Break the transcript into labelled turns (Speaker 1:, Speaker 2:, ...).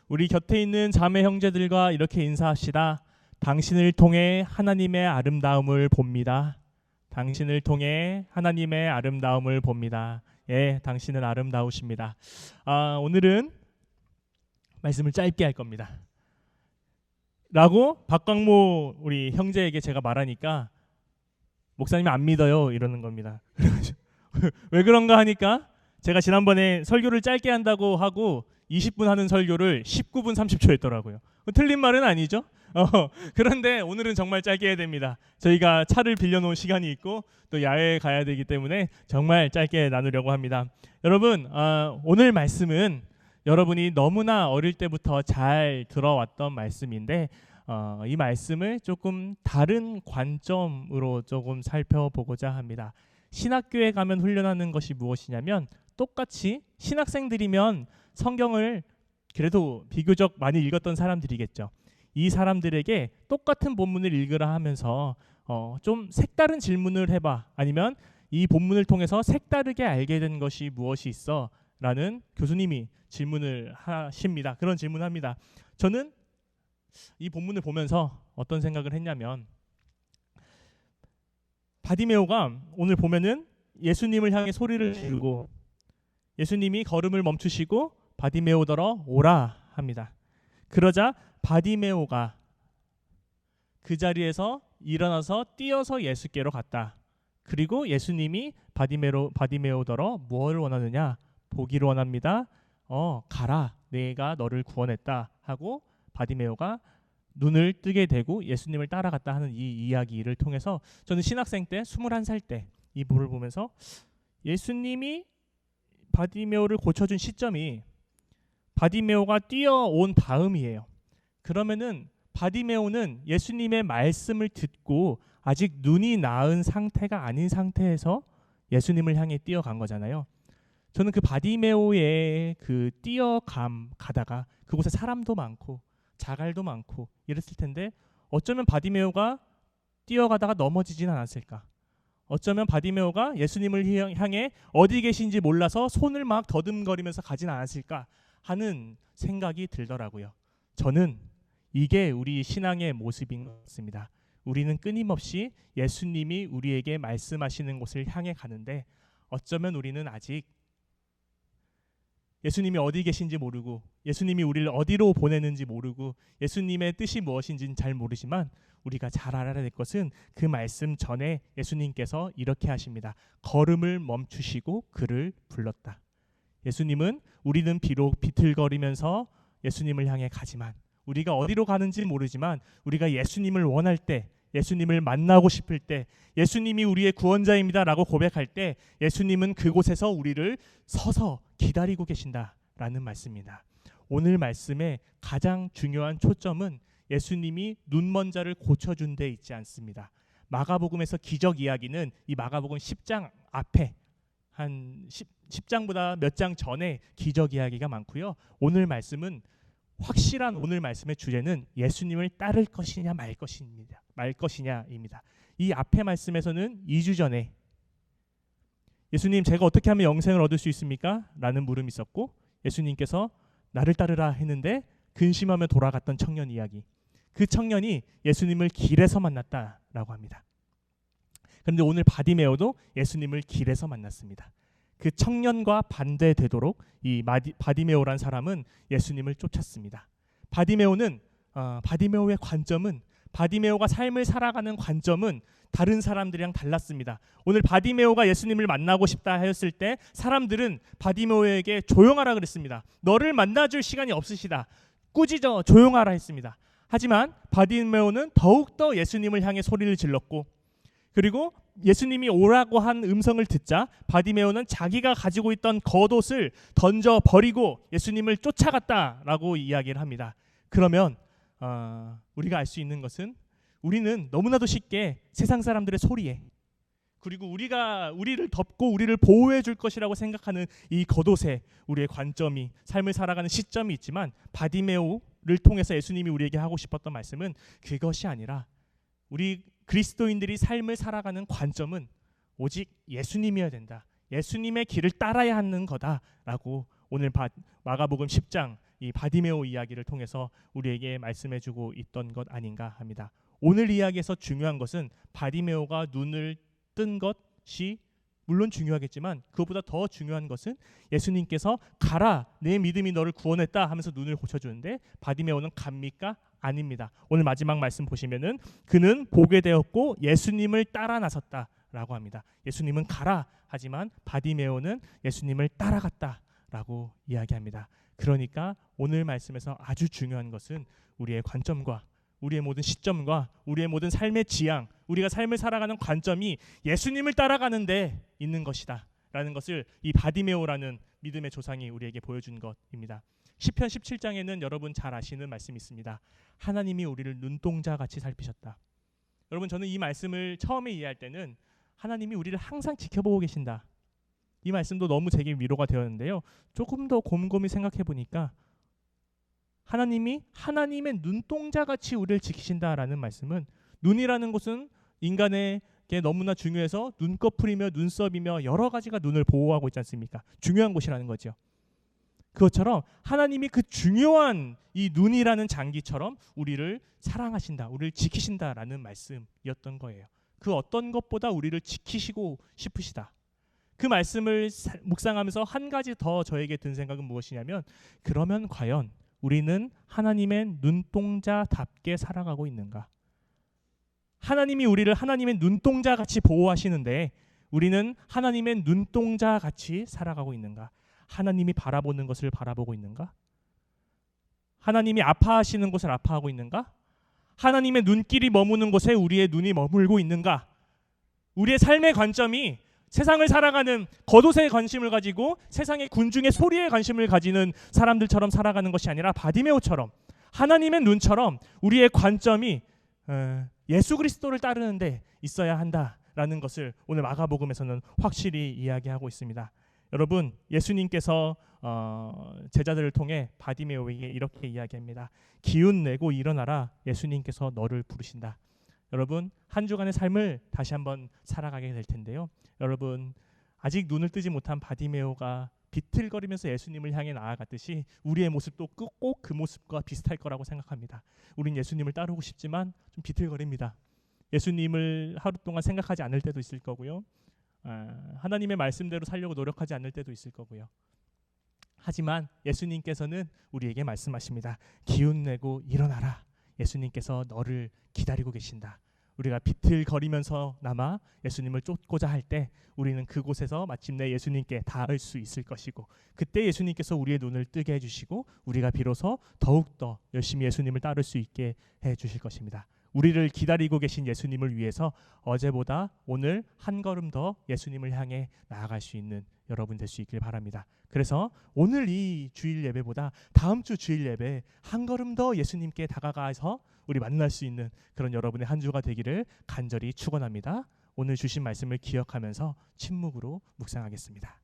Speaker 1: 우리 곁에 있는 자매 형제들과 이렇게 인사합시다. 당신을 통해 하나님의 아름다움을 봅니다. 당신을 통해 하나님의 아름다움을 봅니다. 예, 당신은 아름다우십니다. 오늘은 말씀을 짧게 할 겁니다. 라고 박광모 우리 형제에게 제가 말하니까 목사님이 안 믿어요 이러는 겁니다. 왜 그런가 하니까 제가 지난번에 설교를 짧게 한다고 하고 20분 하는 설교를 19분 30초 했더라고요. 틀린 말은 아니죠. 그런데 오늘은 정말 짧게 해야 됩니다. 저희가 차를 빌려놓은 시간이 있고 또 야외에 가야 되기 때문에 정말 짧게 나누려고 합니다. 여러분, 오늘 말씀은 여러분이 너무나 어릴 때부터 잘 들어왔던 말씀인데 이 말씀을 조금 다른 관점으로 조금 살펴보고자 합니다. 신학교에 가면 훈련하는 것이 무엇이냐면 똑같이 신학생들이면 성경을 그래도 비교적 많이 읽었던 사람들이겠죠. 이 사람들에게 똑같은 본문을 읽으라 하면서 좀 색다른 질문을 해봐, 아니면 이 본문을 통해서 색다르게 알게 된 것이 무엇이 있어? 라는 교수님이 질문을 하십니다. 그런 질문을 합니다. 저는 이 본문을 보면서 어떤 생각을 했냐면, 바디메오가 오늘 보면은 예수님을 향해 소리를 지르고 예수님이 걸음을 멈추시고 바디메오더러 오라 합니다. 그러자 바디메오가 그 자리에서 일어나서 뛰어서 예수께로 갔다. 그리고 예수님이 바디메오더러 무엇을 원하느냐? 보기를 원합니다. 가라, 내가 너를 구원했다 하고 바디메오가 눈을 뜨게 되고 예수님을 따라갔다 하는 이 이야기를 통해서 저는 신학생 때 21살 때 이 볼을 보면서 예수님이 바디메오를 고쳐준 시점이 바디메오가 뛰어온 다음이에요. 그러면은 바디메오는 예수님의 말씀을 듣고 아직 눈이 나은 상태가 아닌 상태에서 예수님을 향해 뛰어간 거잖아요. 저는 그 바디메오의 그 가다가 그곳에 사람도 많고 자갈도 많고 이랬을 텐데 어쩌면 바디메오가 뛰어가다가 넘어지진 않았을까? 어쩌면 바디메오가 예수님을 향해 어디 계신지 몰라서 손을 막 더듬거리면서 가진 않았을까 하는 생각이 들더라고요. 저는 이게 우리 신앙의 모습인 것 같습니다. 우리는 끊임없이 예수님이 우리에게 말씀하시는 곳을 향해 가는데 어쩌면 우리는 아직 예수님이 어디 계신지 모르고 예수님이 우리를 어디로 보내는지 모르고 예수님의 뜻이 무엇인지는 잘 모르지만 우리가 잘 알아야 될 것은 그 말씀 전에 예수님께서 이렇게 하십니다. 걸음을 멈추시고 그를 불렀다. 예수님은 우리는 비록 비틀거리면서 예수님을 향해 가지만 우리가 어디로 가는지 모르지만 우리가 예수님을 원할 때, 예수님을 만나고 싶을 때, 예수님이 우리의 구원자입니다라고 고백할 때 예수님은 그곳에서 우리를 서서 기다리고 계신다라는 말씀입니다. 오늘 말씀의 가장 중요한 초점은 예수님이 눈먼 자를 고쳐준 데 있지 않습니다. 마가복음에서 기적 이야기는 이 마가복음 10장 앞에 한 10장보다 몇 장 전에 기적 이야기가 많고요. 오늘 말씀은 확실한 오늘 말씀의 주제는 예수님을 따를 것이냐 말 것이냐입니다. 이 앞에 말씀에서는 2주 전에 예수님, 제가 어떻게 하면 영생을 얻을 수 있습니까? 라는 물음이 있었고 예수님께서 나를 따르라 했는데 근심하며 돌아갔던 청년 이야기. 그 청년이 예수님을 길에서 만났다라고 합니다. 그런데 오늘 바디메오도 예수님을 길에서 만났습니다. 그 청년과 반대되도록 이 바디메오란 사람은 예수님을 쫓았습니다. 바디메오의 관점은 바디메오가 삶을 살아가는 관점은 다른 사람들이랑 달랐습니다. 오늘 바디메오가 예수님을 만나고 싶다 하였을 때 사람들은 바디메오에게 조용하라 그랬습니다. 너를 만나줄 시간이 없으시다. 꾸짖어 조용하라 했습니다. 하지만 바디메오는 더욱더 예수님을 향해 소리를 질렀고 그리고 예수님이 오라고 한 음성을 듣자 바디메오는 자기가 가지고 있던 겉옷을 던져버리고 예수님을 쫓아갔다라고 이야기를 합니다. 그러면 우리가 알 수 있는 것은 우리는 너무나도 쉽게 세상 사람들의 소리에 그리고 우리를 덮고 우리를 보호해 줄 것이라고 생각하는 이 겉옷에 우리의 관점이 삶을 살아가는 시점이 있지만 바디메오를 통해서 예수님이 우리에게 하고 싶었던 말씀은 그것이 아니라 우리 그리스도인들이 삶을 살아가는 관점은 오직 예수님이어야 된다. 예수님의 길을 따라야 하는 거다라고 오늘 마가복음 10장 이 바디메오 이야기를 통해서 우리에게 말씀해주고 있던 것 아닌가 합니다. 오늘 이야기에서 중요한 것은 바디메오가 눈을 뜬 것이 물론 중요하겠지만 그것보다 더 중요한 것은 예수님께서 가라 내 믿음이 너를 구원했다 하면서 눈을 고쳐주는데 바디메오는 갑니까? 아닙니다. 오늘 마지막 말씀 보시면은 그는 보게 되었고 예수님을 따라 나섰다라고 합니다. 예수님은 가라 하지만 바디메오는 예수님을 따라갔다라고 이야기합니다. 그러니까 오늘 말씀에서 아주 중요한 것은 우리의 관점과 우리의 모든 시점과 우리의 모든 삶의 지향, 우리가 삶을 살아가는 관점이 예수님을 따라가는데 있는 것이다 라는 것을 이 바디메오라는 믿음의 조상이 우리에게 보여준 것입니다. 시편 17장에는 여러분 잘 아시는 말씀이 있습니다. 하나님이 우리를 눈동자같이 살피셨다. 여러분 저는 이 말씀을 처음에 이해할 때는 하나님이 우리를 항상 지켜보고 계신다. 이 말씀도 너무 제게 위로가 되었는데요. 조금 더 곰곰이 생각해 보니까 하나님이 하나님의 눈동자같이 우리를 지키신다라는 말씀은 눈이라는 것은 인간에게 너무나 중요해서 눈꺼풀이며 눈썹이며 여러 가지가 눈을 보호하고 있지 않습니까? 중요한 곳이라는 거죠. 그것처럼 하나님이 그 중요한 이 눈이라는 장기처럼 우리를 사랑하신다, 우리를 지키신다라는 말씀이었던 거예요. 그 어떤 것보다 우리를 지키시고 싶으시다. 그 말씀을 묵상하면서 한 가지 더 저에게 든 생각은 무엇이냐면 그러면 과연 우리는 하나님의 눈동자답게 살아가고 있는가? 하나님이 우리를 하나님의 눈동자같이 보호하시는데 우리는 하나님의 눈동자같이 살아가고 있는가? 하나님이 바라보는 것을 바라보고 있는가? 하나님이 아파하시는 곳을 아파하고 있는가? 하나님의 눈길이 머무는 곳에 우리의 눈이 머물고 있는가? 우리의 삶의 관점이 세상을 살아가는 겉옷에 관심을 가지고 세상의 군중의 소리에 관심을 가지는 사람들처럼 살아가는 것이 아니라 바디메오처럼 하나님의 눈처럼 우리의 관점이 예수 그리스도를 따르는데 있어야 한다라는 것을 오늘 마가복음에서는 확실히 이야기하고 있습니다. 여러분 예수님께서 제자들을 통해 바디메오에게 이렇게 이야기합니다. 기운 내고 일어나라. 예수님께서 너를 부르신다. 여러분 한 주간의 삶을 다시 한번 살아가게 될 텐데요. 여러분 아직 눈을 뜨지 못한 바디메오가 비틀거리면서 예수님을 향해 나아갔듯이 우리의 모습도 꼭 그 모습과 비슷할 거라고 생각합니다. 우린 예수님을 따르고 싶지만 좀 비틀거립니다. 예수님을 하루 동안 생각하지 않을 때도 있을 거고요. 하나님의 말씀대로 살려고 노력하지 않을 때도 있을 거고요. 하지만 예수님께서는 우리에게 말씀하십니다. 기운내고 일어나라. 예수님께서 너를 기다리고 계신다. 우리가 비틀거리면서나마 예수님을 쫓고자 할 때 우리는 그곳에서 마침내 예수님께 닿을 수 있을 것이고 그때 예수님께서 우리의 눈을 뜨게 해주시고 우리가 비로소 더욱더 열심히 예수님을 따를 수 있게 해주실 것입니다. 우리를 기다리고 계신 예수님을 위해서 어제보다 오늘 한 걸음 더 예수님을 향해 나아갈 수 있는 여러분 될 수 있길 바랍니다. 그래서 오늘 이 주일 예배보다 다음 주 주일 예배 한 걸음 더 예수님께 다가가서 우리 만날 수 있는 그런 여러분의 한 주가 되기를 간절히 축원합니다. 오늘 주신 말씀을 기억하면서 침묵으로 묵상하겠습니다.